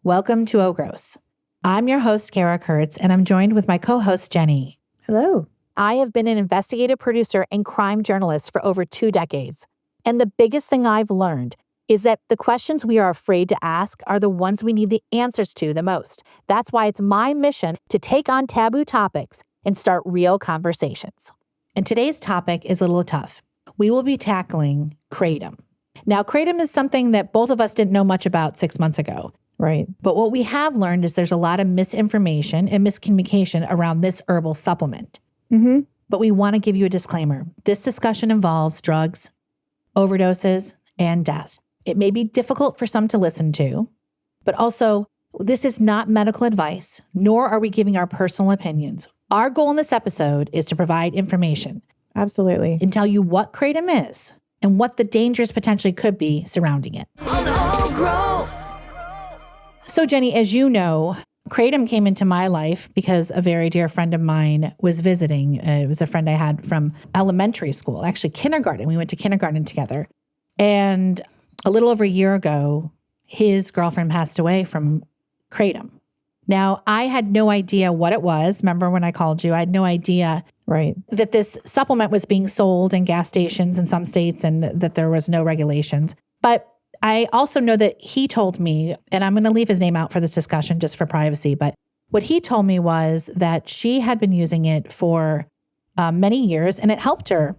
Welcome to Oh Gross. I'm your host, Kara Kurtz, and I'm joined with my co-host, Jennie. Hello. I have been an investigative producer and crime journalist for over 2 decades. And the biggest thing I've learned is that the questions we are afraid to ask are the ones we need the answers to the most. That's why it's my mission to take on taboo topics and start real conversations. And today's topic is a little tough. We will be tackling Kratom. Now, Kratom is something that both of us didn't know much about 6 months ago. Right. But what we have learned is there's a lot of misinformation and miscommunication around this herbal supplement. Mm-hmm. But we want to give you a disclaimer. This discussion involves drugs, overdoses, and death. It may be difficult for some to listen to, but also this is not medical advice, nor are we giving our personal opinions. Our goal in this episode is to provide information. Absolutely. And tell you what Kratom is and what the dangers potentially could be surrounding it. Oh, gross. So Jennie, as you know, Kratom came into my life because a very dear friend of mine was visiting. It was a friend I had from elementary school, actually kindergarten. We went to kindergarten together. And a little over a year ago, his girlfriend passed away from Kratom. Now, I had no idea what it was. Remember when I called you? I had no idea that this supplement was being sold in gas stations in some states and that there was no regulations. But I also know that he told me, and I'm going to leave his name out for this discussion just for privacy, but what he told me was that she had been using it for many years and it helped her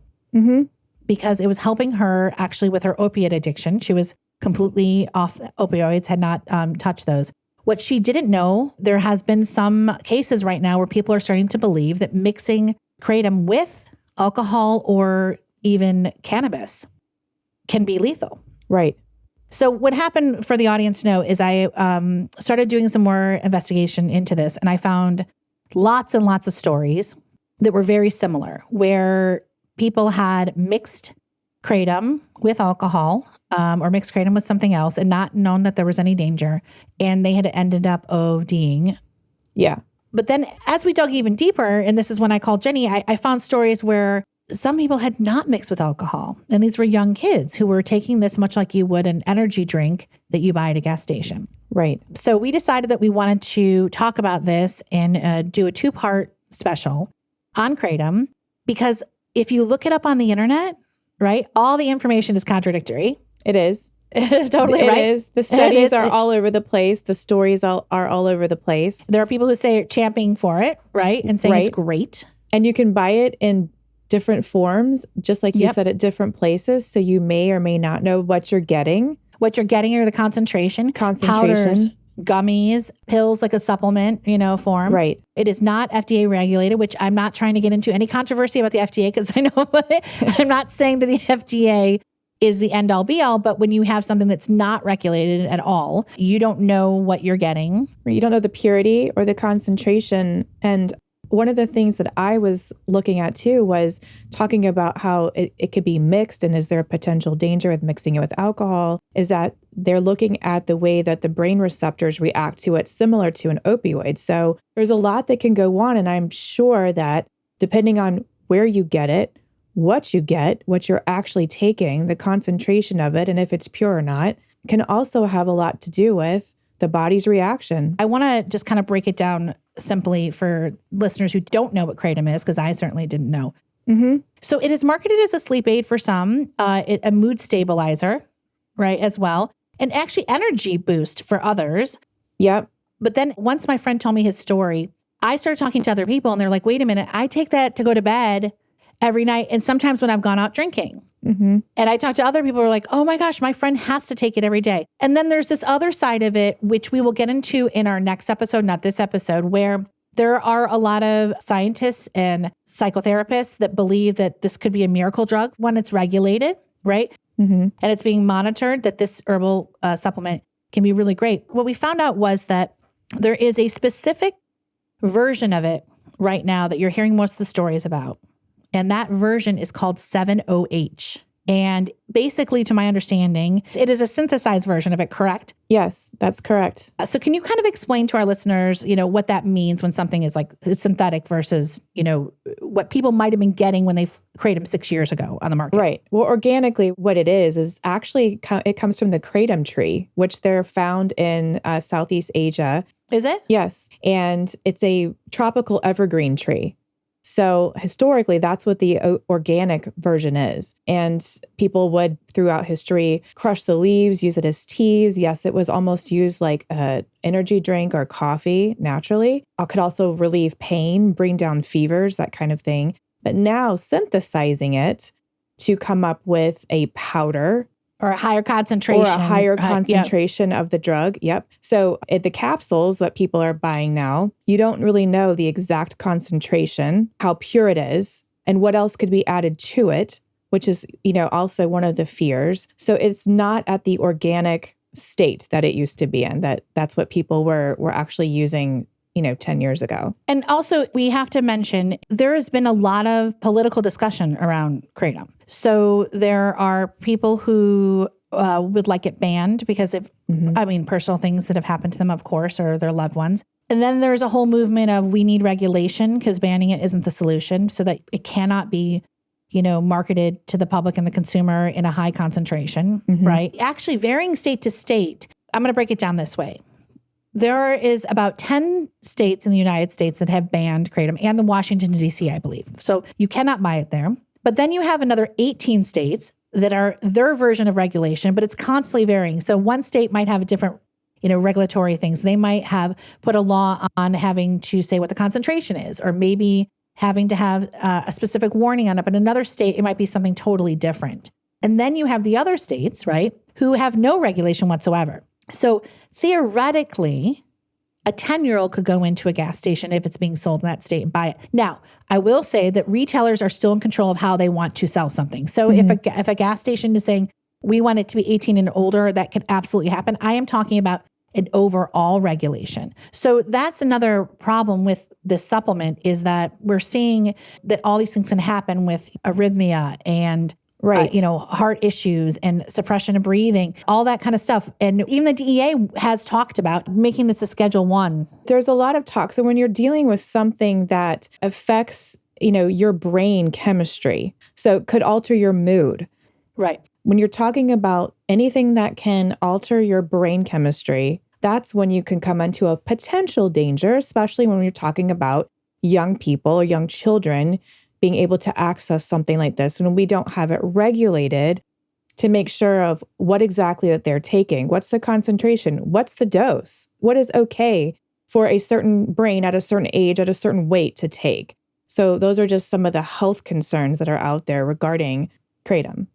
because it was helping her actually with her opiate addiction. She was completely off opioids, had not touched those. What she didn't know, there has been some cases right now where people are starting to believe that mixing Kratom with alcohol or even cannabis can be lethal. Right. So what happened, for the audience to know, is I started doing some more investigation into this, and I found lots and lots of stories that were very similar, where people had mixed Kratom with alcohol or mixed Kratom with something else and not known that there was any danger, and they had ended up ODing. Yeah. But then as we dug even deeper, and this is when I called Jennie, I found stories where some people had not mixed with alcohol. And these were young kids who were taking this much like you would an energy drink that you buy at a gas station. Right. So we decided that we wanted to talk about this and do a 2-part special on Kratom, because if you look it up on the internet, right, all the information is contradictory. It is. Totally right. It is. The studies are all over the place. The stories are all over the place. There are people who say are championing for it, right, and saying it's great. And you can buy it in different forms, just like you said, at different places. So you may or may not know what you're getting. What you're getting are the concentration. Powders, gummies, pills like a supplement, form. Right. It is not FDA regulated, which I'm not trying to get into any controversy about the FDA because I know about it. I'm not saying that the FDA is the end all be all, but when you have something that's not regulated at all, you don't know what you're getting. You don't know the purity or the concentration. And one of the things that I was looking at too was talking about how it could be mixed and is there a potential danger with mixing it with alcohol, is that they're looking at the way that the brain receptors react to it, similar to an opioid. So there's a lot that can go on. And I'm sure that depending on where you get it, what you get, what you're actually taking, the concentration of it, and if it's pure or not, can also have a lot to do with the body's reaction. I want to just kind of break it down simply for listeners who don't know what Kratom is, because I certainly didn't know. So it is marketed as a sleep aid for some, a mood stabilizer, right, as well, and actually energy boost for others. Yep. But then once my friend told me his story, I started talking to other people and they're like, wait a minute, I take that to go to bed every night. And sometimes when I've gone out drinking. And I talked to other people who are like, oh my gosh, my friend has to take it every day. And then there's this other side of it, which we will get into in our next episode, not this episode, where there are a lot of scientists and psychotherapists that believe that this could be a miracle drug when it's regulated, right? And it's being monitored, that this herbal supplement can be really great. What we found out was that there is a specific version of it right now that you're hearing most of the stories about. And that version is called 7-OH. And basically, to my understanding, it is a synthesized version of it, correct? Yes, that's correct. So can you kind of explain to our listeners, what that means when something is like synthetic versus, what people might have been getting when they created them 6 years ago on the market? Right. Well, organically, what it is actually, it comes from the kratom tree, which they're found in Southeast Asia. Is it? Yes. And it's a tropical evergreen tree. So historically, that's what the organic version is. And people would, throughout history, crush the leaves, use it as teas. Yes, it was almost used like an energy drink or coffee naturally. It could also relieve pain, bring down fevers, that kind of thing. But now synthesizing it to come up with a powder, or a higher concentration. Or a higher concentration of the drug. Yep. So the capsules, what people are buying now, you don't really know the exact concentration, how pure it is, and what else could be added to it, which is, also one of the fears. So it's not at the organic state that it used to be in. That's what people were actually using 10 years ago. And also, we have to mention, there has been a lot of political discussion around kratom. So there are people who would like it banned because of, personal things that have happened to them, of course, or their loved ones. And then there's a whole movement of we need regulation because banning it isn't the solution, so that it cannot be, marketed to the public and the consumer in a high concentration, right? Actually, varying state to state, I'm going to break it down this way. There is about 10 states in the United States that have banned kratom, and the Washington, D.C., I believe. So you cannot buy it there. But then you have another 18 states that are their version of regulation, but it's constantly varying. So one state might have a different, regulatory things. They might have put a law on having to say what the concentration is, or maybe having to have a specific warning on it. But in another state, it might be something totally different. And then you have the other states, right, who have no regulation whatsoever. So theoretically, a 10-year-old could go into a gas station if it's being sold in that state and buy it. Now, I will say that retailers are still in control of how they want to sell something. So if a gas station is saying, we want it to be 18 and older, that could absolutely happen. I am talking about an overall regulation. So that's another problem with this supplement, is that we're seeing that all these things can happen with arrhythmia and heart issues and suppression of breathing, all that kind of stuff. And even the DEA has talked about making this a Schedule 1. There's a lot of talk. So when you're dealing with something that affects, your brain chemistry, so it could alter your mood. Right. When you're talking about anything that can alter your brain chemistry, that's when you can come into a potential danger, especially when you're talking about young people or young children being able to access something like this when we don't have it regulated to make sure of what exactly that they're taking. What's the concentration? What's the dose? What is okay for a certain brain at a certain age, at a certain weight to take? So those are just some of the health concerns that are out there regarding kratom.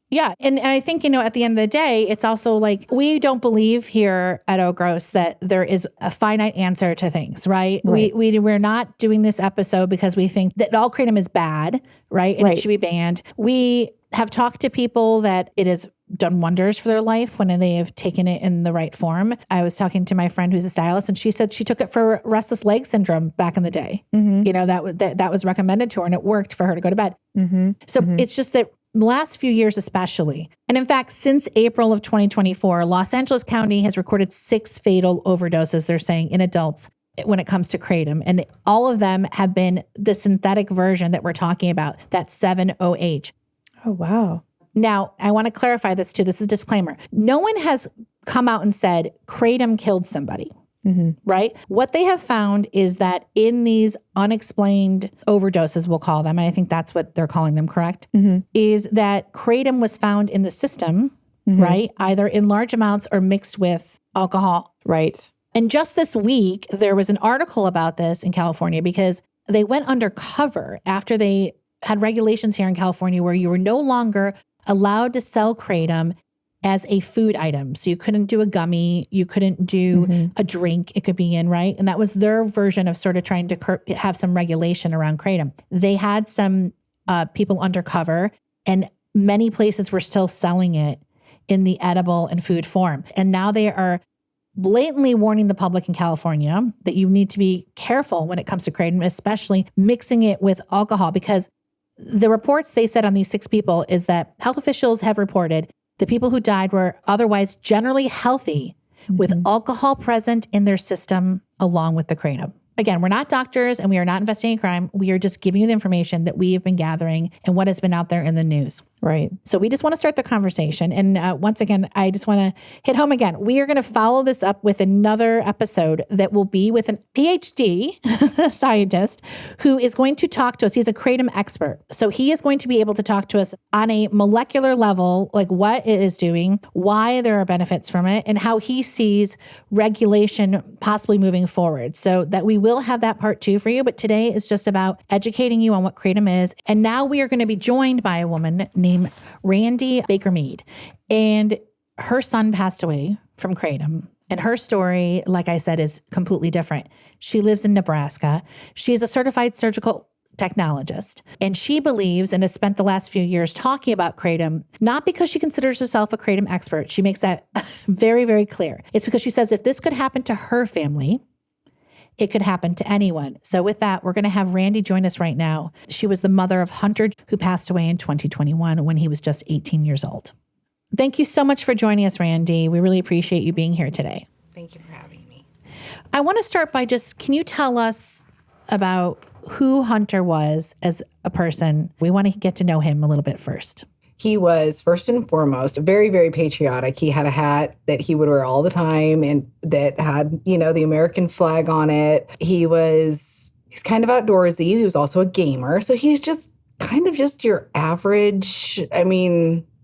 Yeah. And I think, at the end of the day, it's also like, we don't believe here at Oh Gross that there is a finite answer to things, right? We're not doing this episode because we think that all kratom is bad, right? And it should be banned. We have talked to people that it has done wonders for their life when they have taken it in the right form. I was talking to my friend who's a stylist, and she said she took it for restless leg syndrome back in the day. That was recommended to her, and it worked for her to go to bed. So it's just that the last few years especially, and in fact, since April of 2024, Los Angeles County has recorded 6 fatal overdoses, they're saying, in adults when it comes to kratom. And all of them have been the synthetic version that we're talking about, that 7-OH. Oh, wow. Now, I want to clarify this too. This is a disclaimer. No one has come out and said kratom killed somebody. Right? What they have found is that in these unexplained overdoses, we'll call them, and I think that's what they're calling them, correct? Is that kratom was found in the system, right? Either in large amounts or mixed with alcohol. Right. And just this week, there was an article about this in California because they went undercover after they had regulations here in California where you were no longer allowed to sell kratom as a food item. So you couldn't do a gummy, you couldn't do a drink it could be in, right? And that was their version of sort of trying to have some regulation around kratom. They had some people undercover, and many places were still selling it in the edible and food form. And now they are blatantly warning the public in California that you need to be careful when it comes to kratom, especially mixing it with alcohol, because The reports they said on these 6 people is that health officials have reported the people who died were otherwise generally healthy with alcohol present in their system along with the kratom. Again, we're not doctors and we are not investigating crime. We are just giving you the information that we have been gathering and what has been out there in the news. Right. So we just want to start the conversation. And once again, I just want to hit home again. We are going to follow this up with another episode that will be with an PhD scientist who is going to talk to us. He's a kratom expert. So he is going to be able to talk to us on a molecular level, like what it is doing, why there are benefits from it, and how he sees regulation possibly moving forward. So that we will have that part 2 for you. But today is just about educating you on what kratom is. And now we are going to be joined by a woman named Randy Baker Mead. And her son passed away from kratom. And her story, like I said, is completely different. She lives in Nebraska. She is a certified surgical technologist. And she believes and has spent the last few years talking about kratom, not because she considers herself a kratom expert. She makes that very, very clear. It's because she says if this could happen to her family, it could happen to anyone. So with that, we're going to have Randy join us right now. She was the mother of Hunter, who passed away in 2021 when he was just 18 years old. Thank you so much for joining us, Randy. We really appreciate you being here today. Thank you for having me. I want to start by can you tell us about who Hunter was as a person? We want to get to know him a little bit first. He was first and foremost very, very patriotic. He had a hat that he would wear all the time and that had, the American flag on it. He's kind of outdoorsy. He was also a gamer. So he's just kind of just your average.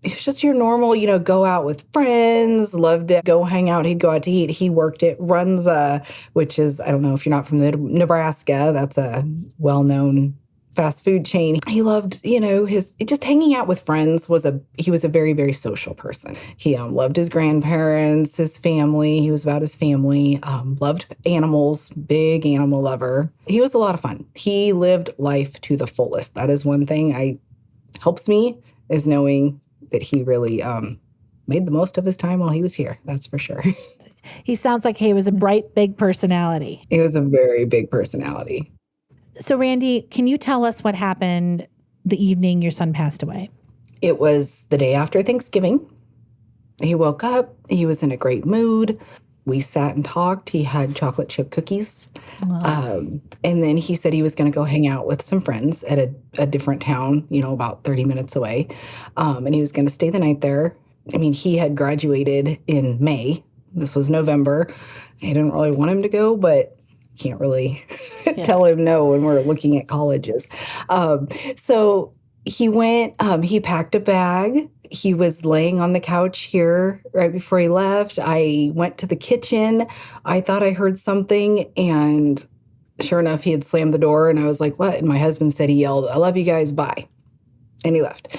He's just your normal, go out with friends, loved to go hang out. He'd go out to eat. He worked at Runza, which is, I don't know if you're not from Nebraska, that's a well-known fast food chain. He loved, his just hanging out with friends. He was a very, very social person. He loved his grandparents, his family. He was about his family. Loved animals, big animal lover. He was a lot of fun. He lived life to the fullest. That is one thing helps me is knowing that he really made the most of his time while he was here. That's for sure. He sounds like he was a bright, big personality. He was a very big personality. So, Randy, can you tell us what happened the evening your son passed away? It was the day after Thanksgiving. He woke up. He was in a great mood. We sat and talked. He had chocolate chip cookies. And then he said he was going to go hang out with some friends at a different town, about 30 minutes away. And he was going to stay the night there. He had graduated in May. This was November. I didn't really want him to go, but can't really tell him no when we're looking at colleges. So he went, he packed a bag. He was laying on the couch here right before he left. I went to the kitchen. I thought I heard something, and sure enough, he had slammed the door, and I was like, what? And my husband said, he yelled, I love you guys, bye. And he left.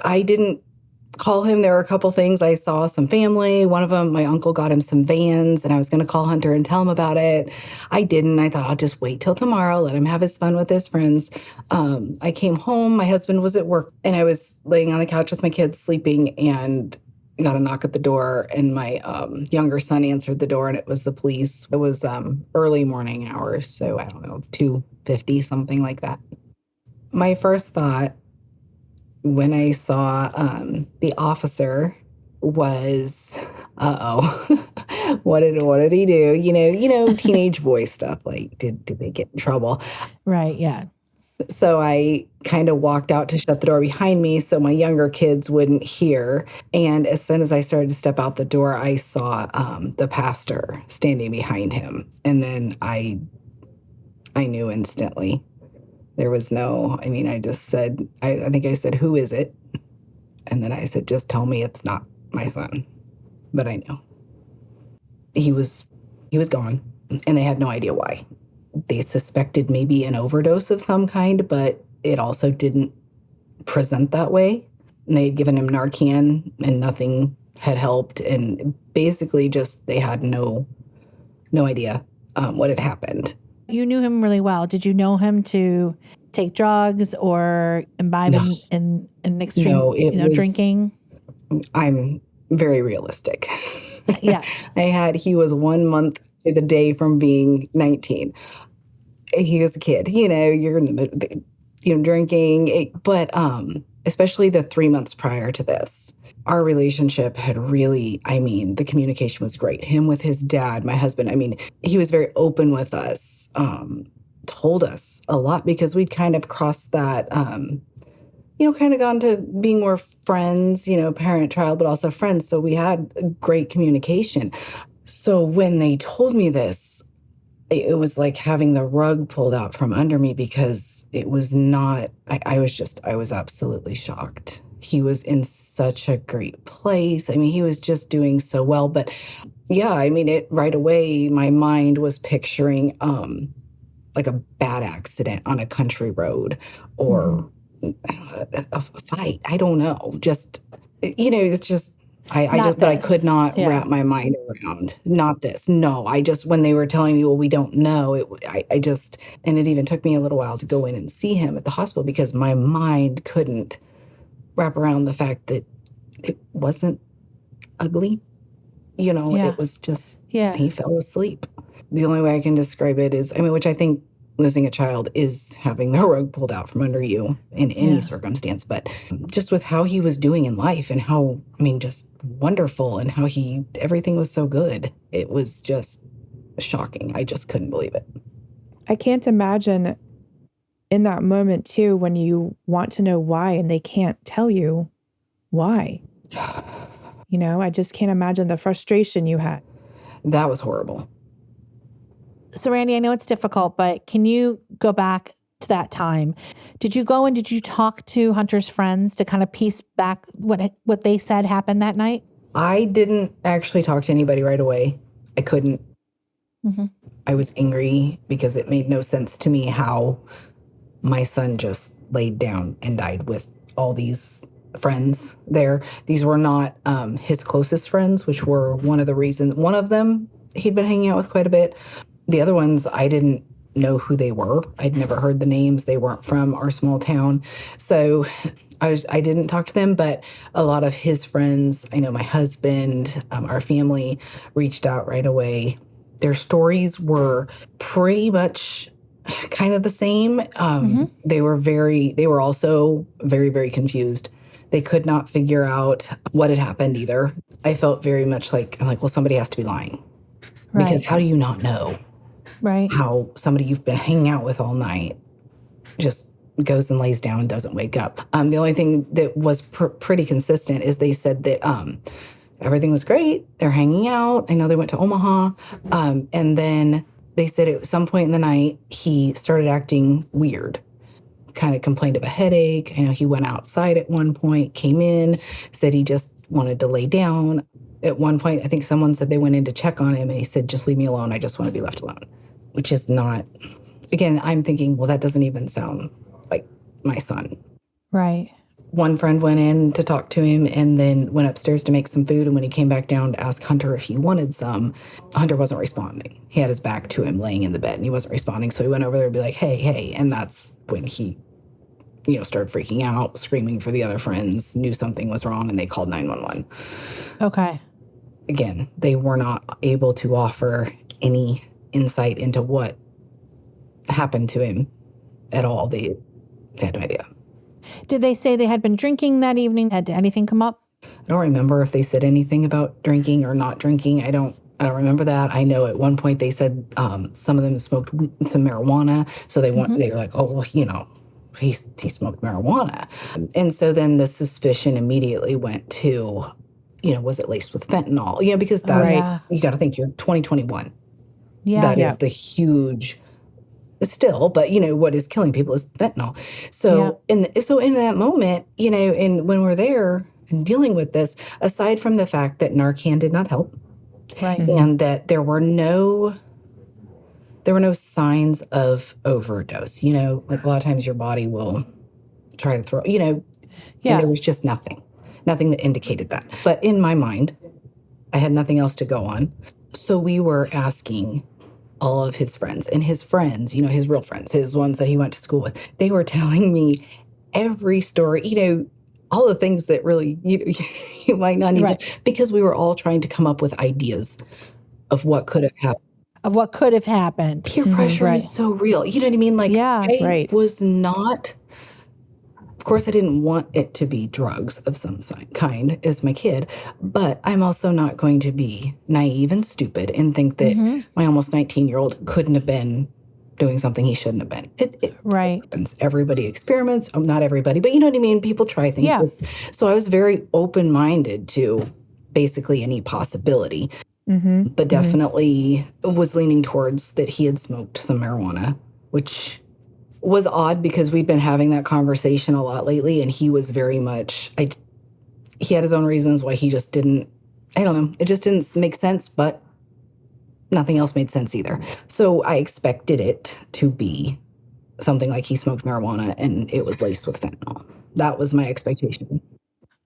I didn't call him. There were a couple things. I saw some family. One of them, my uncle got him some Vans, and I was going to call Hunter and tell him about it. I didn't. I thought I'll just wait till tomorrow, let him have his fun with his friends. I came home. My husband was at work, and I was laying on the couch with my kids sleeping, and got a knock at the door, and my younger son answered the door, and it was the police. It was early morning hours, so I don't know, 2:50, something like that. My first thought when I saw the officer was, what did he do? Teenage boy stuff. Like, did they get in trouble? Right. Yeah. So I kind of walked out to shut the door behind me so my younger kids wouldn't hear. And as soon as I started to step out the door, I saw the pastor standing behind him. And then I knew instantly. There was I just said, I think I said, who is it? And then I said, just tell me it's not my son. But I knew. He was gone, and they had no idea why. They suspected maybe an overdose of some kind, but it also didn't present that way. And they had given him Narcan, and nothing had helped. And basically just they had no idea what had happened. You knew him really well. Did you know him to take drugs or imbibe in extreme, drinking? I'm very realistic. Yes. He was 1 month to the day from being 19. He was a kid, drinking. But especially the 3 months prior to this, our relationship had really, the communication was great. Him with his dad, my husband, he was very open with us, told us a lot because we'd kind of crossed that, kind of gone to being more friends, parent, child, but also friends. So we had great communication. So when they told me this, it was like having the rug pulled out from under me because it was not, I was absolutely shocked. He was in such a great place. He was just doing so well. But yeah, it right away, my mind was picturing like a bad accident on a country road or a fight. I don't know. Just, it's just, but I could not wrap my mind around, not this. No, when they were telling me, well, we don't know, and it even took me a little while to go in and see him at the hospital because my mind couldn't wrap around the fact that it wasn't ugly. It was just, he fell asleep. The only way I can describe it is, which I think losing a child is having the rug pulled out from under you in any circumstance, but just with how he was doing in life and how, just wonderful and how everything was so good. It was just shocking. I just couldn't believe it. I can't imagine in that moment too, when you want to know why and they can't tell you why. I just can't imagine the frustration you had. That was horrible. So Randy, I know it's difficult, but can you go back to that time? Did you go and did you talk to Hunter's friends to kind of piece back what they said happened that night? I didn't actually talk to anybody right away. I couldn't. Mm-hmm. I was angry because it made no sense to me how my son just laid down and died with all these friends there. These were not his closest friends, which were one of the reasons. One of them he'd been hanging out with quite a bit. The other ones, I didn't know who they were. I'd never heard the names. They weren't from our small town. So I didn't talk to them, but a lot of his friends, I know my husband, our family reached out right away. Their stories were pretty much kind of the same. They were also very, very confused. They could not figure out what had happened either. I felt very much like, well, somebody has to be lying. Right. Because how do you not know? Right. How somebody you've been hanging out with all night just goes and lays down and doesn't wake up. The only thing that was pretty consistent is they said that everything was great. They're hanging out. I know they went to Omaha. And then they said at some point in the night, he started acting weird, kind of complained of a headache. I know he went outside at one point, came in, said he just wanted to lay down. At one point, I think someone said they went in to check on him and he said, just leave me alone. I just want to be left alone, which is not, again, I'm thinking, well, that doesn't even sound like my son. Right. One friend went in to talk to him and then went upstairs to make some food. And when he came back down to ask Hunter if he wanted some, Hunter wasn't responding. He had his back to him laying in the bed and he wasn't responding. So he went over there to be like, hey. And that's when he, started freaking out, screaming for the other friends, knew something was wrong, and they called 911. Okay. Again, they were not able to offer any insight into what happened to him at all. They had no idea. Did they say they had been drinking that evening? Did anything come up? I don't remember if they said anything about drinking or not drinking. I don't remember that. I know at one point they said some of them smoked some marijuana. So they were like, oh, well, he smoked marijuana. And so then the suspicion immediately went to, was it laced with fentanyl? Because that, you got to think you're 2021. Yeah. That is the huge, still, but what is killing people is fentanyl. So, in that moment, and when we're there and dealing with this, aside from the fact that Narcan did not help, right, and that there were no signs of overdose. Like a lot of times your body will try to throw, and there was just nothing that indicated that. But in my mind, I had nothing else to go on. So we were asking all of his friends, and his friends, his real friends, his ones that he went to school with, they were telling me every story, all the things that really, you might not need to, because we were all trying to come up with ideas of what could have happened. Of what could have happened. Peer pressure is so real. You know what I mean? Like, I was not Of course, I didn't want it to be drugs of some kind as my kid, but I'm also not going to be naive and stupid and think that my almost 19-year-old couldn't have been doing something he shouldn't have been. It happens. Everybody experiments. Not everybody, but you know what I mean? People try things. Yeah. So I was very open-minded to basically any possibility, but definitely was leaning towards that he had smoked some marijuana, which was odd because we'd been having that conversation a lot lately, and he was very much, he had his own reasons why he just didn't, I don't know, it just didn't make sense, but nothing else made sense either. So I expected it to be something like he smoked marijuana and it was laced with fentanyl. That was my expectation.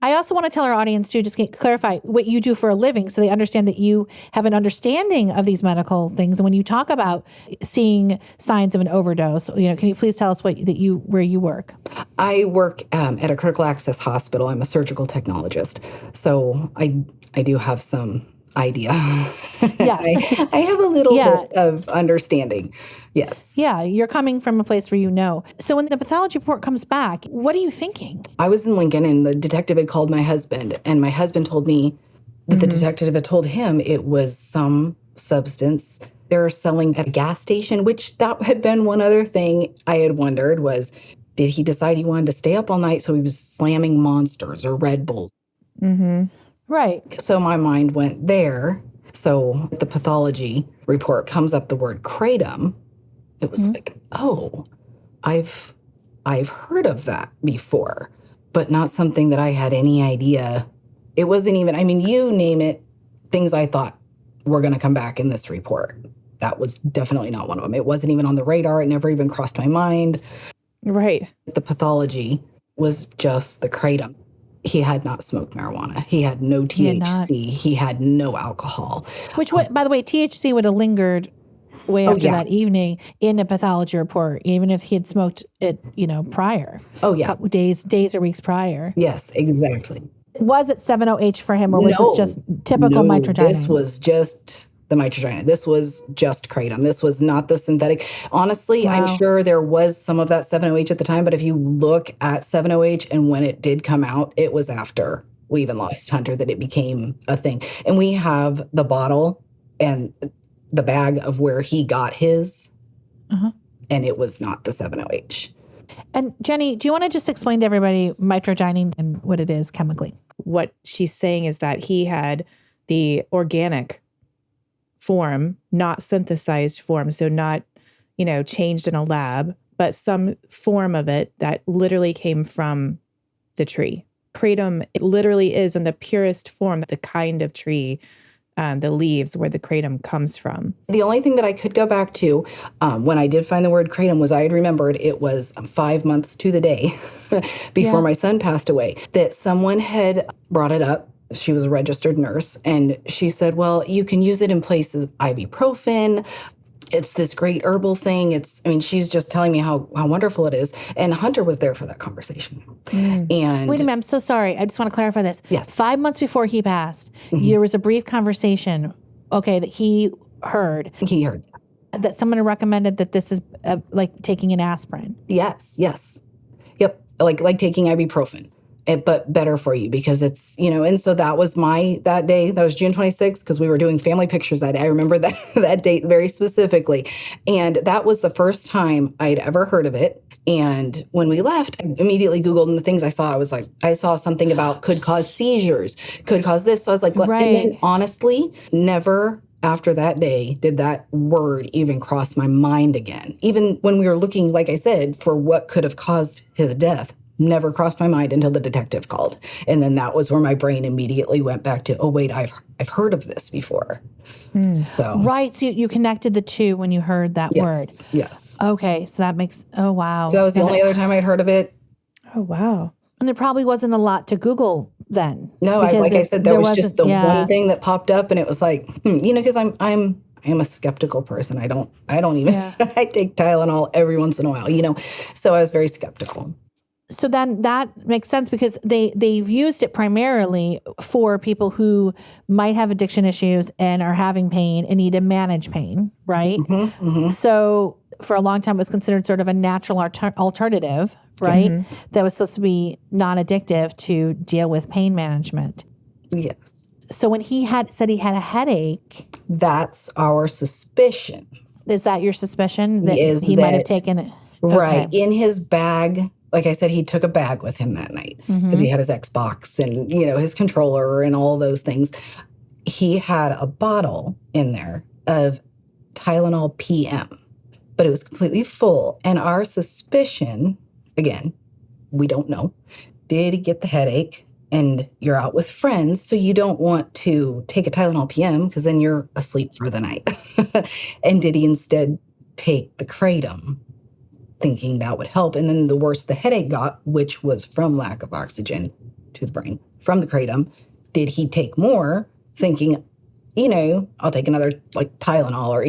I also want to tell our audience too, just clarify what you do for a living so they understand that you have an understanding of these medical things. And when you talk about seeing signs of an overdose, can you please tell us where you work? I work at a critical access hospital. I'm a surgical technologist. So I do have some idea. Yes. I have a little bit of understanding. Yes. Yeah, you're coming from a place where you know. So when the pathology report comes back, what are you thinking? I was in Lincoln and the detective had called my husband, and my husband told me that the detective had told him it was some substance they were selling at a gas station, which that had been one other thing I had wondered was, did he decide he wanted to stay up all night so he was slamming Monsters or Red Bulls? Right. So my mind went there. So the pathology report comes up the word Kratom. It was like, oh, I've heard of that before, but not something that I had any idea. It wasn't even, I mean, you name it, things I thought were going to come back in this report. That was definitely not one of them. It wasn't even on the radar. It never even crossed my mind. Right. The pathology was just the Kratom. He had not smoked marijuana. He had no THC. He had no alcohol. Which, by the way, THC would have lingered way after that evening in a pathology report, even if he had smoked it, prior. Oh, yeah. A couple days or weeks prior. Yes, exactly. Was it 7-OH for him, or was this just typical mitragynine? This was just the mitragynine. This was just Kratom. This was not the synthetic. Honestly, I'm sure there was some of that 7-OH at the time, but if you look at 7-OH and when it did come out, it was after we even lost Hunter that it became a thing. And we have the bottle and the bag of where he got his, and it was not the 7-OH. And Jennie, do you want to just explain to everybody mitragynine and what it is chemically? What she's saying is that he had the organic form, not synthesized form, so not, changed in a lab, but some form of it that literally came from the tree. Kratom, it literally is in the purest form, the kind of tree, the leaves where the kratom comes from. The only thing that I could go back to when I did find the word kratom was I had remembered it was 5 months to the day before my son passed away that someone had brought it up. She was a registered nurse, and she said, well, you can use it in place of ibuprofen. It's this great herbal thing. She's just telling me how wonderful it is. And Hunter was there for that conversation. And wait a minute, I'm so sorry. I just want to clarify this. Yes. 5 months before he passed, there was a brief conversation, that he heard. He heard. That someone recommended that this is like taking an aspirin. Yes. Yep. Like taking ibuprofen. But better for you because it's, and so that was that day, that was June 26th, because we were doing family pictures that day. I remember that date very specifically. And that was the first time I'd ever heard of it. And when we left, I immediately Googled, and the things I saw, I was like, I saw something about could cause seizures, could cause this. So I was like, and then honestly, never after that day did that word even cross my mind again. Even when we were looking, like I said, for what could have caused his death, never crossed my mind until the detective called. And then that was where my brain immediately went back to, oh, wait, I've heard of this before. So Right. So you connected the two when you heard that word. Yes. Okay. So that makes, oh, wow. So that was the only other time I'd heard of it. Oh, wow. And there probably wasn't a lot to Google then. No, like I said, there was just the one thing that popped up, and it was like, because I'm a skeptical person. I don't even, I take Tylenol every once in a while, so I was very skeptical. So then that makes sense because they've used it primarily for people who might have addiction issues and are having pain and need to manage pain, right? So for a long time, it was considered sort of a natural alternative right? That was supposed to be non-addictive to deal with pain management. Yes. So when he said he had a headache, that's our suspicion. is that your suspicion that Is he might have that- taken it? Right. Okay. In his bag, like I said, he took a bag with him that night because he had his Xbox and, his controller and all those things. He had a bottle in there of Tylenol PM, but it was completely full. And our suspicion, again, we don't know, did he get the headache? And you're out with friends, so you don't want to take a Tylenol PM because then you're asleep for the night. And did he instead take the Kratom, thinking that would help? And then the worse the headache got, which was from lack of oxygen to the brain from the Kratom, did he take more, thinking, I'll take another like Tylenol or,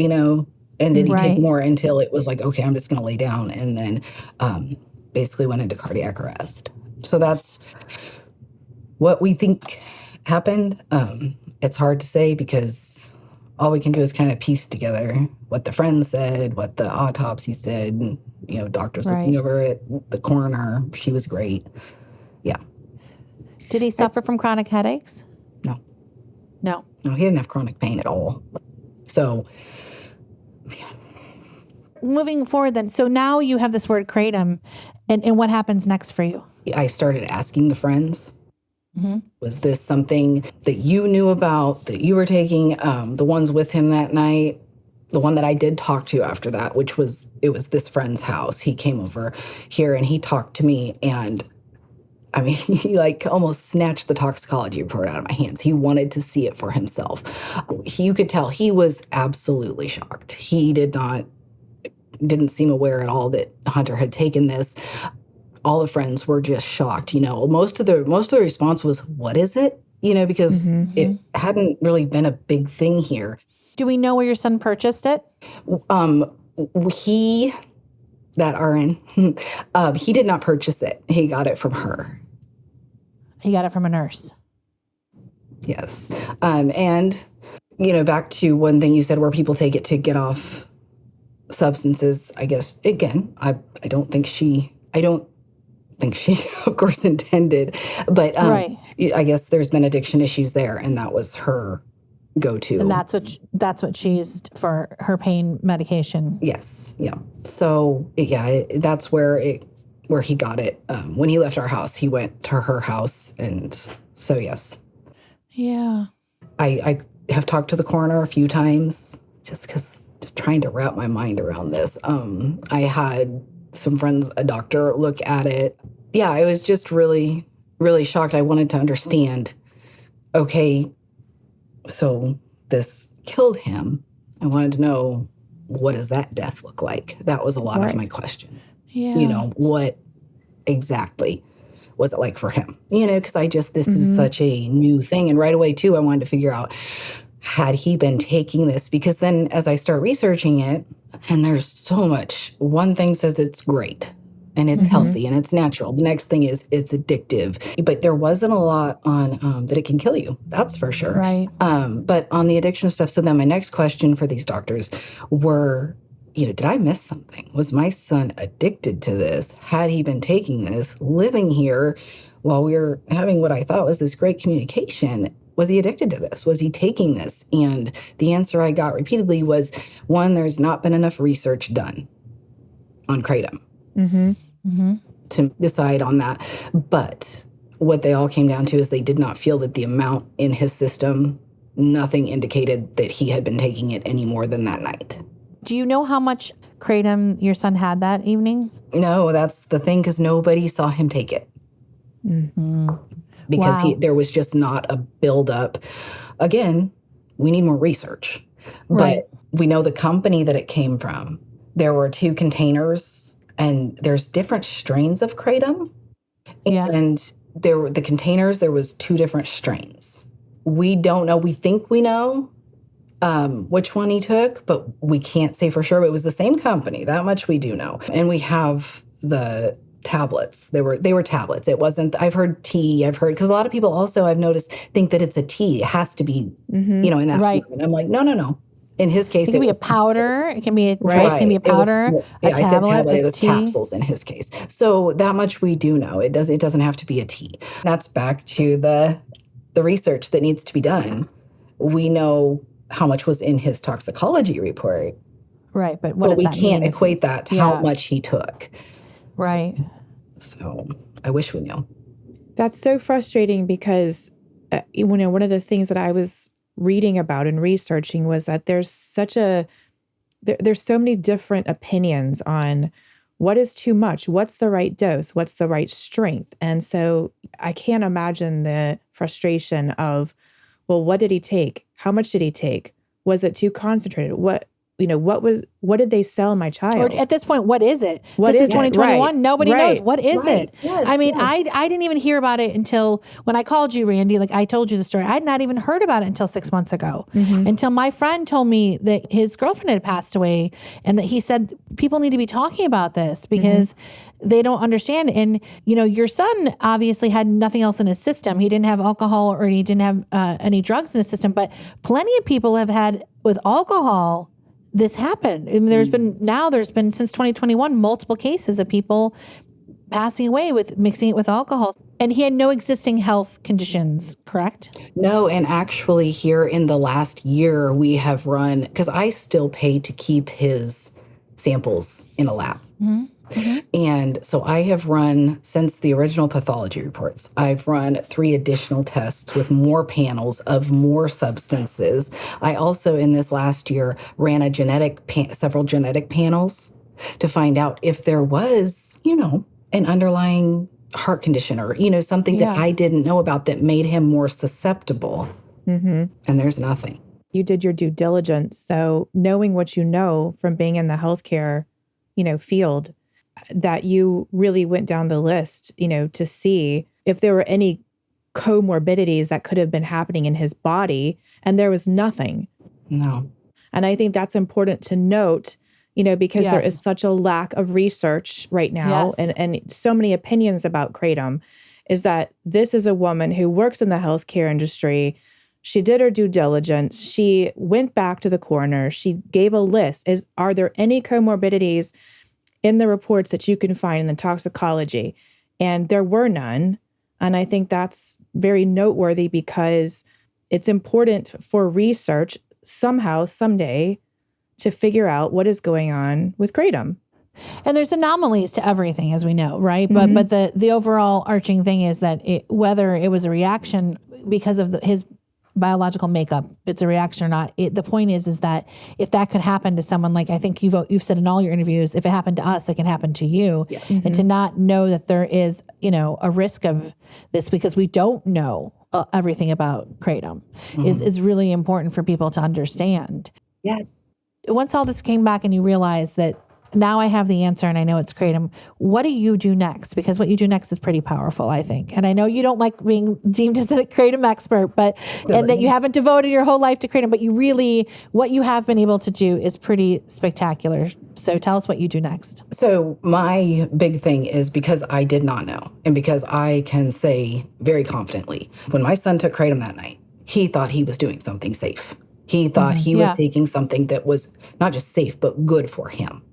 and did he take more until it was like, okay, I'm just going to lay down, and then basically went into cardiac arrest. So that's what we think happened. It's hard to say because all we can do is kind of piece together what the friends said, what the autopsy said, doctors looking over it, the coroner, she was great. Yeah. Did he suffer from chronic headaches? No. No. No, he didn't have chronic pain at all. So, yeah. Moving forward then, so now you have this word Kratom, and what happens next for you? I started asking the friends, was this something that you knew about, that you were taking? The ones with him that night, the one that I did talk to after that, it was this friend's house. He came over here and he talked to me, and I mean, he like almost snatched the toxicology report out of my hands. He wanted to see it for himself. You could tell he was absolutely shocked. He didn't seem aware at all that Hunter had taken this. All the friends were just shocked. Most of the response was, "What is it?" Because it hadn't really been a big thing here. Do we know where your son purchased it? That RN, he did not purchase it. He got it from her. He got it from a nurse. Yes. And, back to one thing you said where people take it to get off substances, I guess, again, I don't think she, of course, intended. But I guess there's been addiction issues there, and that was her go-to. And that's what she used for her pain medication. Yes. Yeah. So that's where he got it. When he left our house, he went to her house, and so yes. Yeah. I have talked to the coroner a few times just trying to wrap my mind around this. I had some friends, a doctor, look at it. Yeah, I was just really, really shocked. I wanted to understand, okay, so this killed him. I wanted to know, what does that death look like? That was a lot of my question. Yeah. What exactly was it like for him? Because this is such a new thing. And right away, too, I wanted to figure out, had he been taking this? Because then as I start researching it, and there's so much, one thing says it's great and it's healthy and it's natural. The next thing is it's addictive. But there wasn't a lot on that it can kill you. That's for sure. Right. But on the addiction stuff, so then my next question for these doctors were, did I miss something? Was my son addicted to this? Had he been taking this, living here while we were having what I thought was this great communication? Was he addicted to this? Was he taking this? And the answer I got repeatedly was, one, there's not been enough research done on Kratom to decide on that. But what they all came down to is they did not feel that the amount in his system, nothing indicated that he had been taking it any more than that night. Do you know how much Kratom your son had that evening? No, that's the thing, because nobody saw him take it. Because there was just not a buildup. Again, we need more research. But we know the company that it came from. There were 2 containers, and there's different strains of Kratom. And the containers, there was 2 different strains. We don't know. We think we know which one he took, but we can't say for sure. But it was the same company. That much we do know. And we have the tablets. They were tablets. It wasn't, I've heard tea. Because a lot of people also, I've noticed, think that it's a tea. It has to be, in that form. And I'm like, no. In his case, It can be a was capsules. powder. It can be a, Right. It can be a powder, a I said tablet, tablet. a It was tea. capsules in his case. So that much we do know. It doesn't have to be a tea. That's back to the research that needs to be done. We know how much was in his toxicology report. Right, but what does we that mean? can't equate that to how much he took. Right. So I wish we knew. That's so frustrating because, one of the things that I was reading about and researching was that there's there's so many different opinions on what is too much, what's the right dose, what's the right strength. And so I can't imagine the frustration of, well, what did he take? How much did he take? Was it too concentrated? What did they sell my child? Or at this point, what is it? What this is is it? 2021. Right. Nobody knows. What is Right. it? Yes, I mean, yes. I didn't even hear about it until when I called you, Randy. Like I told you the story. I'd not even heard about it until 6 months ago. Until my friend told me that his girlfriend had passed away and that he said people need to be talking about this because they don't understand. And, your son obviously had nothing else in his system. He didn't have alcohol or he didn't have any drugs in his system. But plenty of people have had with alcohol this happened. I mean, there's been since 2021 multiple cases of people passing away with mixing it with alcohol. And he had no existing health conditions, correct? No, and actually here in the last year, we have run, because I still pay to keep his samples in a lab. And so I have run, since the original pathology reports, I've run 3 additional tests with more panels of more substances. I also, in this last year, ran several genetic panels to find out if there was, an underlying heart condition or, something that I didn't know about that made him more susceptible. And there's nothing. You did your due diligence. So knowing what you know from being in the healthcare, field, that you really went down the list, to see if there were any comorbidities that could have been happening in his body, and there was nothing. No. And I think that's important to note, because there is such a lack of research right now and so many opinions about Kratom, is that this is a woman who works in the healthcare industry. She did her due diligence. She went back to the coroner. She gave a list. Are there any comorbidities in the reports that you can find in the toxicology? And there were none. And I think that's very noteworthy because it's important for research somehow, someday, to figure out what is going on with Kratom. And there's anomalies to everything, as we know, right? But the overall arching thing is that whether it was a reaction because of his biological makeup, it's a reaction or not. The point is that if that could happen to someone, like I think you've said in all your interviews, if it happened to us, it can happen to you. Yes. And to not know that there is, a risk of this because we don't know everything about Kratom is really important for people to understand. Yes. Once all this came back and you realize that now I have the answer and I know it's Kratom, what do you do next? Because what you do next is pretty powerful, I think. And I know you don't like being deemed as a Kratom expert, and that you haven't devoted your whole life to Kratom, but what you have been able to do is pretty spectacular. So tell us what you do next. So my big thing is because I did not know, and because I can say very confidently, when my son took Kratom that night, he thought he was doing something safe. He thought he was taking something that was not just safe, but good for him.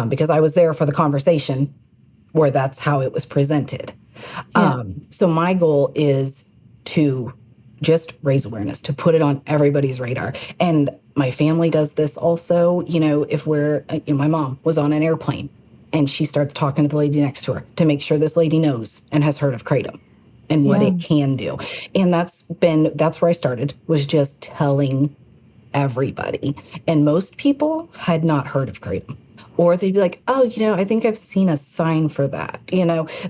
Because I was there for the conversation where that's how it was presented. So my goal is to just raise awareness, to put it on everybody's radar. And my family does this also. If my mom was on an airplane and she starts talking to the lady next to her to make sure this lady knows and has heard of Kratom and what it can do. And that's where I started, was just telling everybody. And most people had not heard of Kratom. Or they'd be like, oh, I think I've seen a sign for that.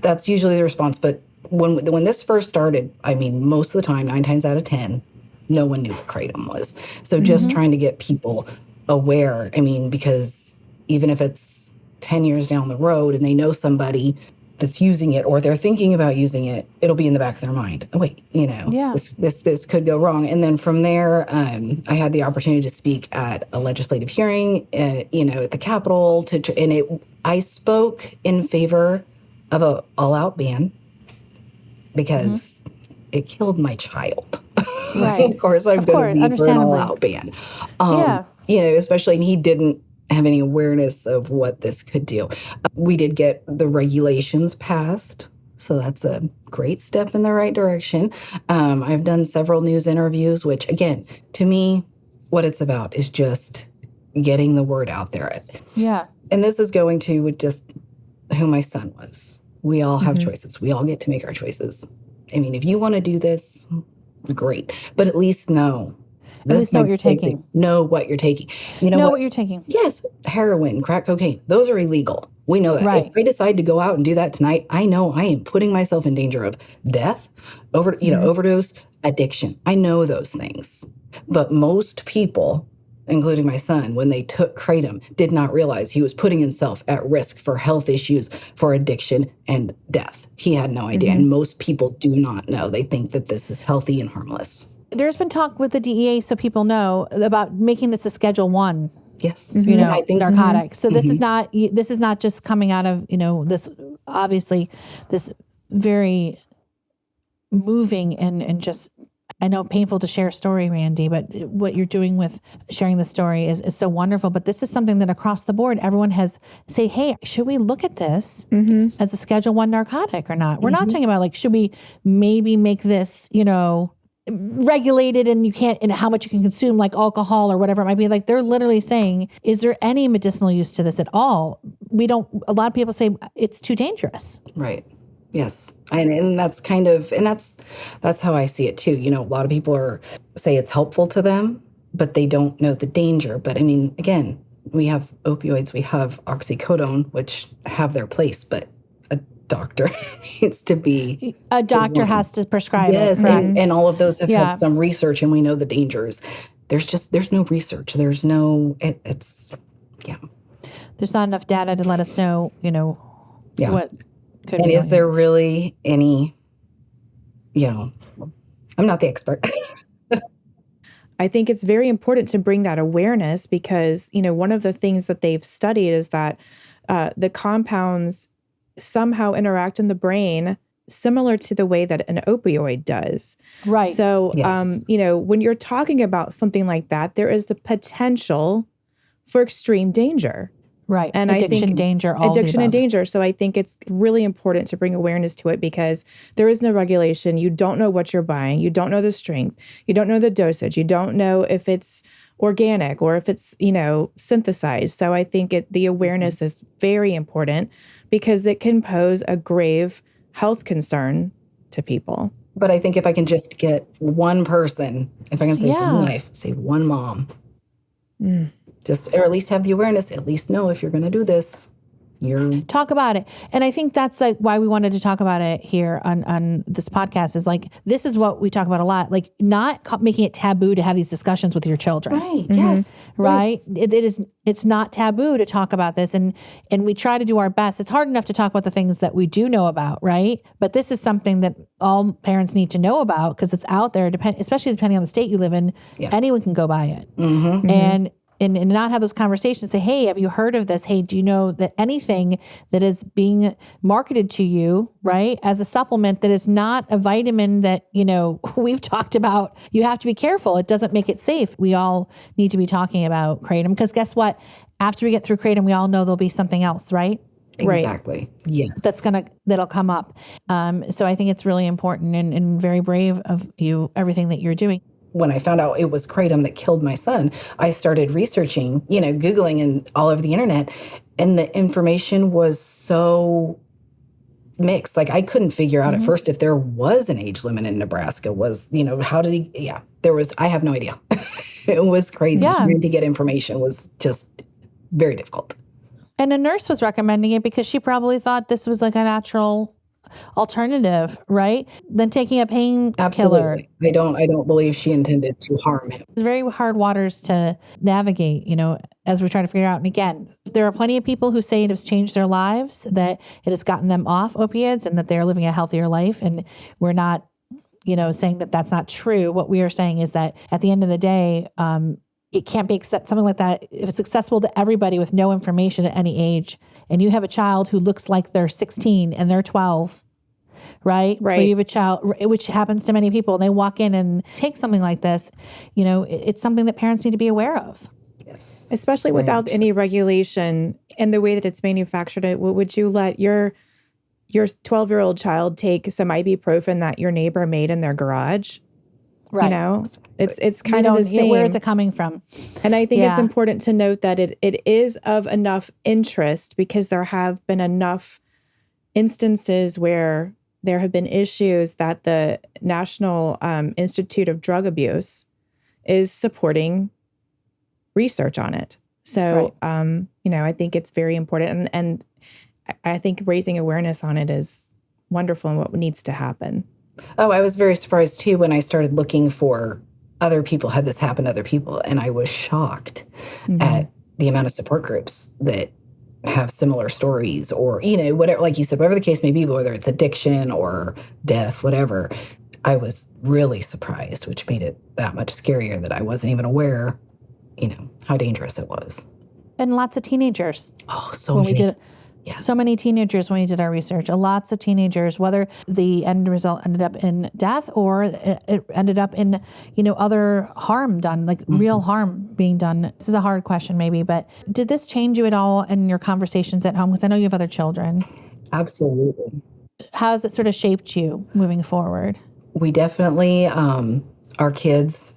That's usually the response. But when this first started, I mean, most of the time, 9 times out of 10, no one knew what Kratom was. So just trying to get people aware. I mean, because even if it's 10 years down the road and they know somebody that's using it or they're thinking about using it, it'll be in the back of their mind. Oh, wait, this could go wrong. And then from there, I had the opportunity to speak at a legislative hearing, at the Capitol. I spoke in favor of an all-out ban because it killed my child. Right. Of course, I'm going to be for an all-out ban. especially, and he didn't have any awareness of what this could do. We did get the regulations passed, so that's a great step in the right direction. I've done several news interviews, which, again, to me, what it's about is just getting the word out there. Yeah. And this is going to with just who my son was. We all have choices. We all get to make our choices. I mean, if you want to do this, great. But at least know. At least know what you're taking. Know what you're taking. Know what you're taking. Yes. Heroin, crack cocaine, those are illegal. We know that. Right. If I decide to go out and do that tonight, I know I am putting myself in danger of death, overdose, addiction. I know those things. But most people, including my son, when they took Kratom, did not realize he was putting himself at risk for health issues, for addiction, and death. He had no idea. And most people do not know. They think that this is healthy and harmless. There's been talk with the DEA, so people know, about making this a Schedule 1. Yes. I think narcotic. So this is not just coming out of, this, obviously, this very moving and just, I know, painful to share story, Randy, but what you're doing with sharing the story is so wonderful. But this is something that across the board, everyone has say, hey, should we look at this as a Schedule 1 narcotic or not? We're not talking about should we maybe make this, regulated and you can't, and how much you can consume, like alcohol or whatever it might be. Like, they're literally saying, is there any medicinal use to this at all? A lot of people say it's too dangerous. Right. Yes. And that's that's how I see it too. A lot of people say it's helpful to them, but they don't know the danger. But I mean, again, we have opioids, we have oxycodone, which have their place, but a doctor needs to be. A doctor has to prescribe it. Correct. And all of those have had some research, and we know the dangers. There's no research. There's no, There's not enough data to let us know, what could and be. Is there really any, I'm not the expert. I think it's very important to bring that awareness because, one of the things that they've studied is that the compounds somehow interact in the brain similar to the way that an opioid does. Right. So, when you're talking about something like that, there is the potential for extreme danger. Right. And addiction, danger, all addiction the and above. danger. So I think it's really important to bring awareness to it because there is no regulation. You don't know what you're buying. You don't know the strength. You don't know the dosage. You don't know if it's organic or if it's, synthesized. So I think the awareness is very important because it can pose a grave health concern to people. But I think if I can just get one person, if I can save one life, save one mom, or at least have the awareness, at least know if you're going to do this, talk about it. And I think that's why we wanted to talk about it here on this podcast is this is what we talk about a lot, not making it taboo to have these discussions with your children. Right. Yes. Right. It's not taboo to talk about this. And we try to do our best. It's hard enough to talk about the things that we do know about. Right. But this is something that all parents need to know about because it's out there, especially depending on the state you live in. Yeah. Anyone can go buy it. And not have those conversations, say, hey, have you heard of this? Hey, do you know that anything that is being marketed to you, right, as a supplement that is not a vitamin that, we've talked about, you have to be careful. It doesn't make it safe. We all need to be talking about Kratom because guess what? After we get through Kratom, we all know there'll be something else, right? Exactly. Right. Yes. That'll come up. So I think it's really important and very brave of you, everything that you're doing. When I found out it was Kratom that killed my son, I started researching, Googling and all over the internet, and the information was so mixed. I couldn't figure out at first if there was an age limit in Nebraska. How did he? Yeah, there was. I have no idea. It was crazy. Trying to get information was just very difficult. And a nurse was recommending it because she probably thought this was a natural alternative, right? Than taking a painkiller. Absolutely. I don't believe she intended to harm him. It's very hard waters to navigate, as we're trying to figure out. And again, there are plenty of people who say it has changed their lives, that it has gotten them off opiates and that they're living a healthier life. And we're not, saying that that's not true. What we are saying is that at the end of the day, it can't be something like that. If it's accessible to everybody with no information at any age, and you have a child who looks like they're 16 and they're 12, right? Or you have a child, which happens to many people, and they walk in and take something like this, it's something that parents need to be aware of. Yes. Especially Very without much any regulation and the way that it's manufactured. Would you let your 12-year-old child take some ibuprofen that your neighbor made in their garage? Right. You know, it's kind of the same. Where is it coming from? And I think it's Yeah. important to note that it is of enough interest because there have been enough instances where there have been issues that the National Institute of Drug Abuse is supporting research on it. So, you know, I think it's very important. And I think raising awareness on it is wonderful and what needs to happen. Oh, I was very surprised too when I started looking for other people had this happen to other people. And I was shocked at the amount of support groups that have similar stories or, you know, whatever, like you said, whatever the case may be, whether it's addiction or death, whatever. I was really surprised, which made it that much scarier that I wasn't even aware, you know, how dangerous it was. And lots of teenagers. Oh, so when many. we did Yeah. So many teenagers when we did our research, lots of teenagers, whether the end result ended up in death or it ended up in, you know, other harm done, like real harm being done. This is a hard question maybe, but did this change you at all in your conversations at home? Because I know you have other children. Absolutely. How has it sort of shaped you moving forward? We definitely, our kids,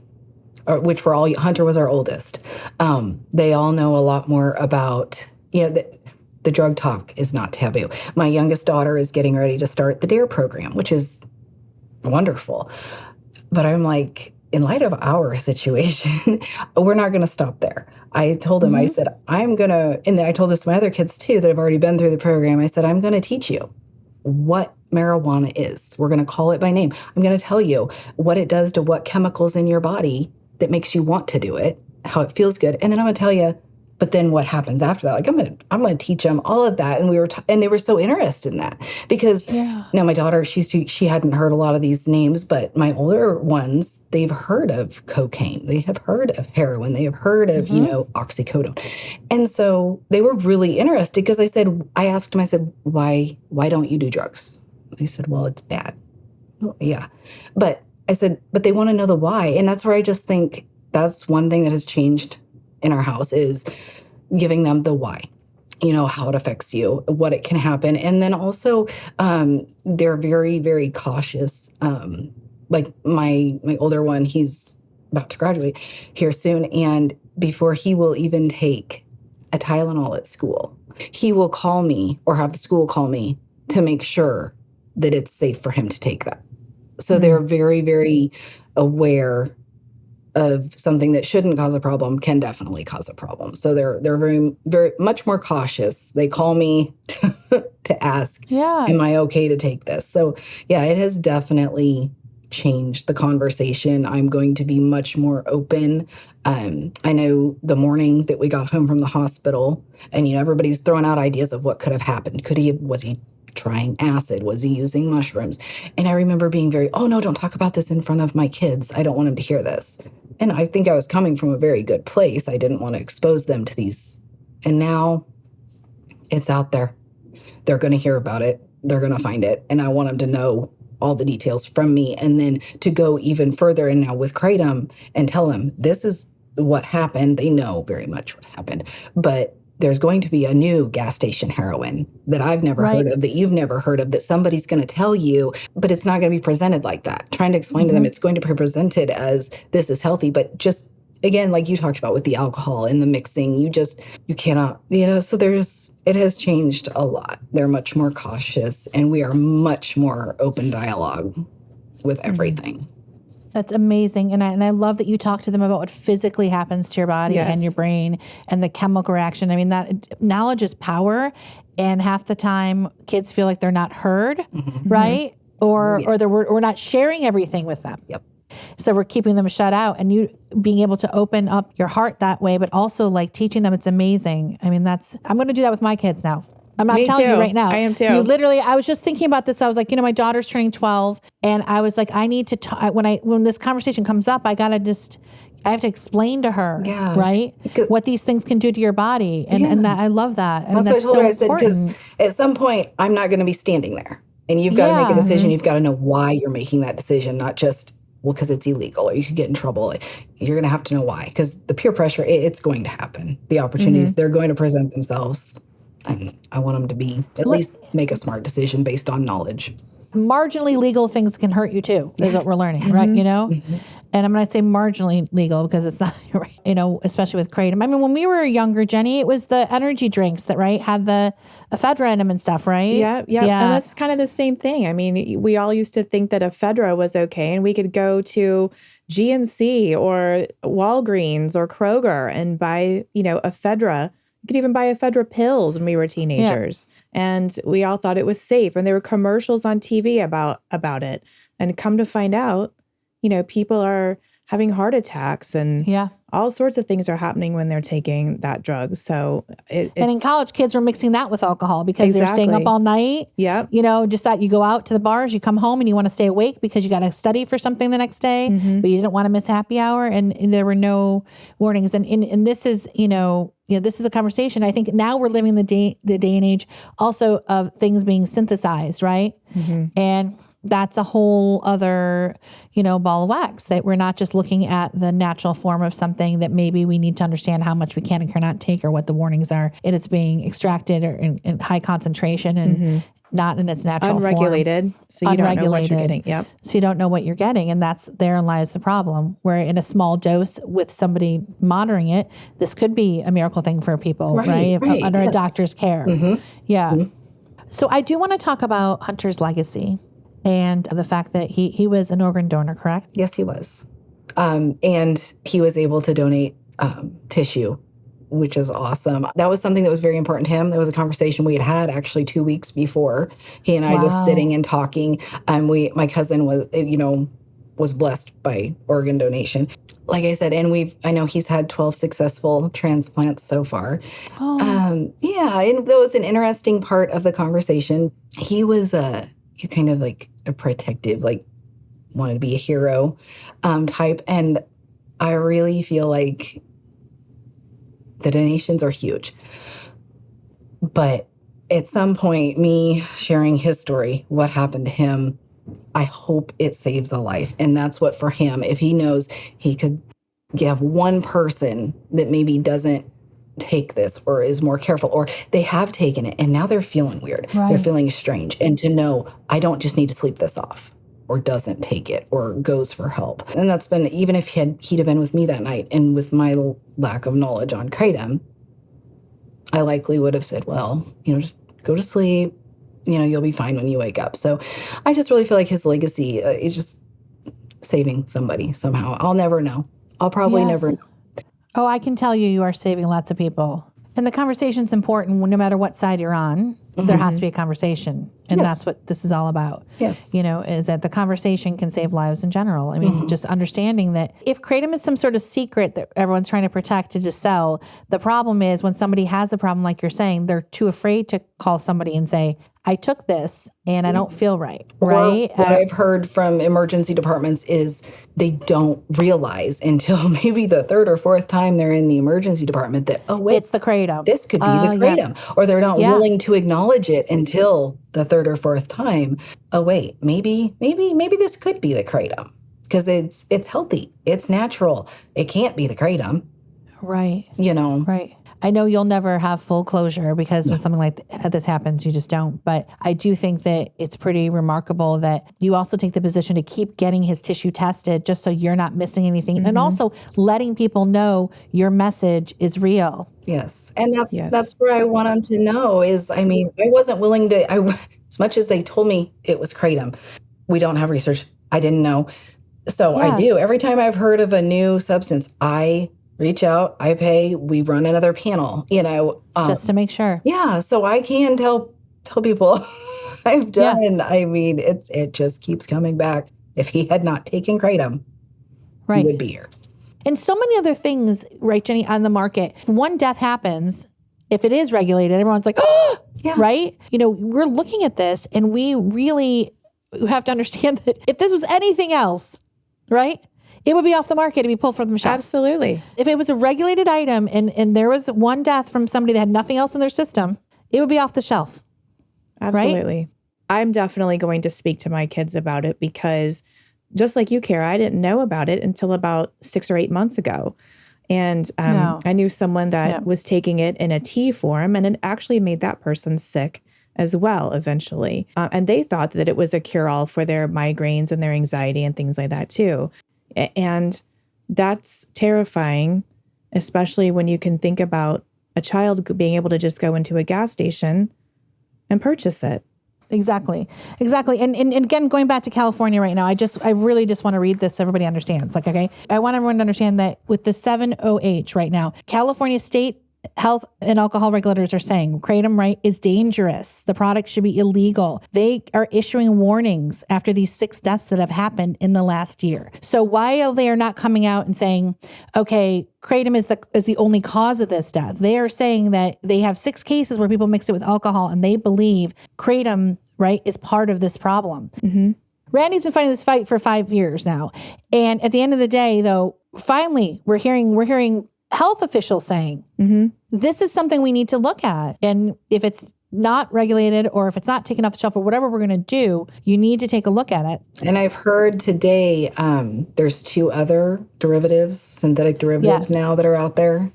which were all, Hunter was our oldest, they all know a lot more about, you know, the drug talk is not taboo. My youngest daughter is getting ready to start the DARE program, which is wonderful. But I'm like, in light of our situation, we're not going to stop there. I told him, I said, I'm going to, and I told this to my other kids too that have already been through the program. I said, I'm going to teach you what marijuana is. We're going to call it by name. I'm going to tell you what it does to what chemicals in your body that makes you want to do it, how it feels good. And then I'm going to tell you, but then what happens after that? Like I'm going to teach them all of that. And and they were so interested in that because now my daughter, she hadn't heard a lot of these names, but my older ones, they've heard of cocaine. They have heard of heroin. They have heard of, you know, oxycodone. And so they were really interested because I asked them, I said, why don't you do drugs? They said, well, it's bad. Well, yeah. But I said, but they want to know the why. And that's where I just think that's one thing that has changed in our house is giving them the why, you know, how it affects you, what it can happen. And then also they're very, very cautious. Like my older one, he's about to graduate here soon. And before he will even take a Tylenol at school, he will call me or have the school call me to make sure that it's safe for him to take that. So they're very, very aware of something that shouldn't cause a problem can definitely cause a problem. So they're very, very much more cautious. They call me to ask, am I okay to take this? So yeah, it has definitely changed the conversation. I'm going to be much more open. I know the morning that we got home from the hospital and, you know, everybody's throwing out ideas of what could have happened. Was he trying acid? Was he using mushrooms? And I remember being very, oh no, don't talk about this in front of my kids. I don't want them to hear this. And I think I was coming from a very good place. I didn't want to expose them to these. And now it's out there. They're going to hear about it. They're going to find it. And I want them to know all the details from me. And then to go even further and now with Kratom and tell them this is what happened. They know very much what happened. But there's going to be a new gas station heroin that I've never heard of, that you've never heard of, that somebody's going to tell you, but it's not going to be presented like that. Trying to explain to them, it's going to be presented as this is healthy, but just, again, like you talked about with the alcohol and the mixing, you cannot, you know, so it has changed a lot. They're much more cautious and we are much more open dialogue with everything. That's amazing. And I love that you talk to them about what physically happens to your body and your brain and the chemical reaction. I mean, that knowledge is power. And half the time kids feel like they're not heard, right? Or we're not sharing everything with them. Yep. So we're keeping them shut out, and you being able to open up your heart that way, but also like teaching them, it's amazing. I mean, I'm going to do that with my kids now. I'm telling you right now. I am too. You literally, I was just thinking about this. I was like, you know, my daughter's turning 12 and I was like, I need to talk, when this conversation comes up, I have to explain to her, right? What these things can do to your body. And that, I love that. I mean, that's so important. Because at some point I'm not going to be standing there and you've got to make a decision. You've got to know why you're making that decision, not just well, because it's illegal or you could get in trouble. You're going to have to know why. Because the peer pressure, it's going to happen. The opportunities, they're going to present themselves. And I want them to be, at least make a smart decision based on knowledge. Marginally legal things can hurt you too, is what we're learning, right? You know? And I'm going to say marginally legal because it's not, you know, especially with Kratom. I mean, when we were younger, Jenny, it was the energy drinks that, right, had the ephedra in them and stuff, right? Yeah. And that's kind of the same thing. I mean, we all used to think that ephedra was okay, and we could go to GNC or Walgreens or Kroger and buy, you know, ephedra. You could even buy ephedra pills when we were teenagers. And we all thought it was safe. And there were commercials on TV about it. And come to find out, you know, people are having heart attacks and all sorts of things are happening when they're taking that drug. So and in college, kids were mixing that with alcohol because they're staying up all night. Yeah. You know, just that you go out to the bars, you come home and you want to stay awake because you got to study for something the next day, but you didn't want to miss happy hour. And there were no warnings. And this is, you know, this is a conversation. I think now we're living the day and age also of things being synthesized, right? And that's a whole other, you know, ball of wax, that we're not just looking at the natural form of something, that maybe we need to understand how much we can and cannot take or what the warnings are. And it's being extracted or in high concentration and not in its natural unregulated. form. So you don't know what you're getting. Yep. So you don't know what you're getting. And therein lies the problem, where in a small dose with somebody monitoring it, this could be a miracle thing for people, right? Under a doctor's care. So I do want to talk about Hunter's legacy and the fact that he was an organ donor, correct? Yes, he was. And he was able to donate tissue, which is awesome. That was something that was very important to him. There was a conversation we had actually 2 weeks before, he and I just sitting and talking. My cousin was blessed by organ donation. Like I said, and I know he's had 12 successful transplants so far. And that was an interesting part of the conversation. He was kind of like a protective, like wanted to be a hero type. And I really feel like the donations are huge. But at some point, me sharing his story, what happened to him, I hope it saves a life. And that's what, for him, if he knows he could give one person that maybe doesn't take this or is more careful, or they have taken it and now they're feeling weird. They're feeling strange. And to know, I don't just need to sleep this off, or doesn't take it, or goes for help. And that's been, even if he'd have been with me that night, and with my lack of knowledge on Kratom, I likely would have said, well, just go to sleep. You'll be fine when you wake up. So I just really feel like his legacy is just saving somebody somehow. I'll never know. I'll probably never know. Oh, I can tell you are saving lots of people. And the conversation's important no matter what side you're on. There has to be a conversation. And that's what this is all about. Yes. Is that the conversation can save lives in general. I mean, just understanding that if Kratom is some sort of secret that everyone's trying to protect to just sell, the problem is when somebody has a problem, like you're saying, they're too afraid to call somebody and say, I took this and I don't feel right. Right? What I've heard from emergency departments is they don't realize until maybe the third or fourth time they're in the emergency department that, oh, wait, it's the Kratom. This could be the Kratom. Or they're not willing to acknowledge it until the third or fourth time. Oh, wait, maybe this could be the Kratom, because it's healthy. It's natural. It can't be the Kratom. Right. Right. I know you'll never have full closure because when something like this happens, you just don't. But I do think that it's pretty remarkable that you also take the position to keep getting his tissue tested just so you're not missing anything. And also letting people know your message is real. Yes. And that's where I want them to know is, I wasn't willing to, as much as they told me it was Kratom, we don't have research. I didn't know. So I do. Every time I've heard of a new substance, I reach out, I pay, we run another panel, just to make sure. Yeah. So I can tell people I've done. It just keeps coming back. If he had not taken Kratom, he would be here. And so many other things, right, Jenny, on the market. If one death happens, if it is regulated, everyone's like, oh, right? We're looking at this and we really have to understand that if this was anything else, right? It would be off the market to be pulled from the shelf. Absolutely. If it was a regulated item and there was one death from somebody that had nothing else in their system, it would be off the shelf. Absolutely. Right? I'm definitely going to speak to my kids about it because just like you, Kara, I didn't know about it until about 6 or 8 months ago. And I knew someone that was taking it in a tea form, and it actually made that person sick as well eventually. And they thought that it was a cure-all for their migraines and their anxiety and things like that too. And that's terrifying, especially when you can think about a child being able to just go into a gas station and purchase it. Exactly. And again, going back to California right now, I really just want to read this so everybody understands. Like, okay, I want everyone to understand that with the 7OH right now, California state health and alcohol regulators are saying Kratom, right, is dangerous. The product should be illegal. They are issuing warnings after these 6 deaths that have happened in the last year. So while they are not coming out and saying, okay, Kratom is the only cause of this death, they are saying that they have 6 cases where people mixed it with alcohol, and they believe Kratom, right, is part of this problem. Mm-hmm. Randy's been fighting this fight for 5 years now. And at the end of the day, though, finally, we're hearing health officials saying, this is something we need to look at. And if it's not regulated or if it's not taken off the shelf or whatever we're going to do, you need to take a look at it. And I've heard today there's 2 other derivatives, synthetic derivatives now that are out there.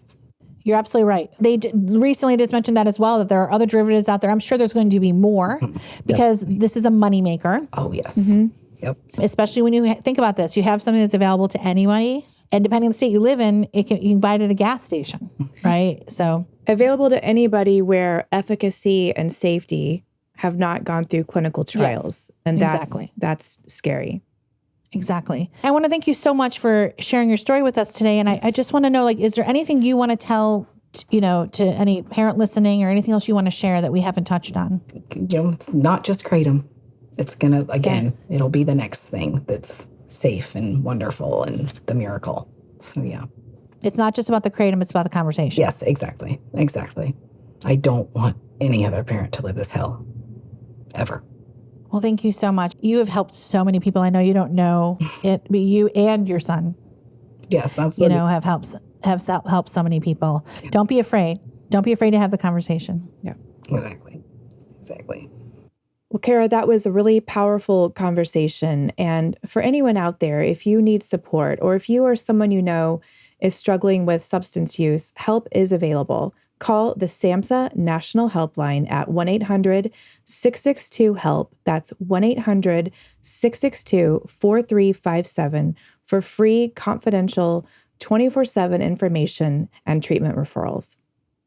You're absolutely right. They recently just mentioned that as well, that there are other derivatives out there. I'm sure there's going to be more because this is a moneymaker. Oh, yes. Yep. Especially when you think about this, you have something that's available to anybody. And depending on the state you live in, you can buy it at a gas station, right? So available to anybody where efficacy and safety have not gone through clinical trials. And that's scary. Exactly. I want to thank you so much for sharing your story with us today. And I just want to know, like, is there anything you want to tell, to any parent listening or anything else you want to share that we haven't touched on? It's not just Kratom. It's going to, again, it'll be the next thing that's safe and wonderful and the miracle. So, yeah. It's not just about the Kratom, it's about the conversation. Yes, exactly. I don't want any other parent to live this hell, ever. Well, thank you so much. You have helped so many people. I know you don't know it, but you and your son, yes, that's have helped so many people. Yeah. Don't be afraid. Don't be afraid to have the conversation. Yeah, exactly. Well, Kara, that was a really powerful conversation. And for anyone out there, if you need support or if you or someone you know is struggling with substance use, help is available. Call the SAMHSA National Helpline at 1-800-662-HELP. That's 1-800-662-4357 for free, confidential, 24/7 information and treatment referrals.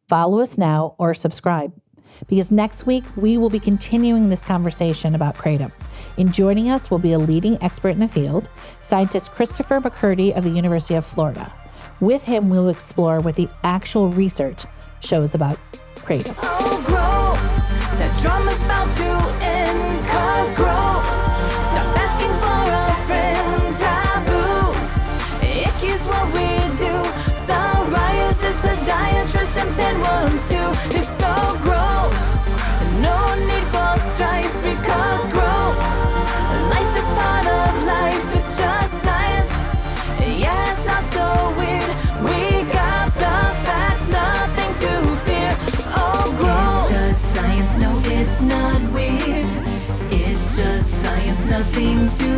Follow us now or subscribe, because next week we will be continuing this conversation about Kratom. And joining us will be a leading expert in the field, scientist Christopher McCurdy of the University of Florida. With him, we'll explore what the actual research shows about Kratom. Oh, gross. That drama's about to end, 'cause gross. Stop asking for a friend, taboos. Icky's what we do. Psoriasis, podiatrist, and pinworms too. It's so gross. No need for strife, because gross. Life's just part of life, it's just science. Yeah, it's not so weird. We got the facts, nothing to fear. Oh, gross. It's just science, no, it's not weird. It's just science, nothing to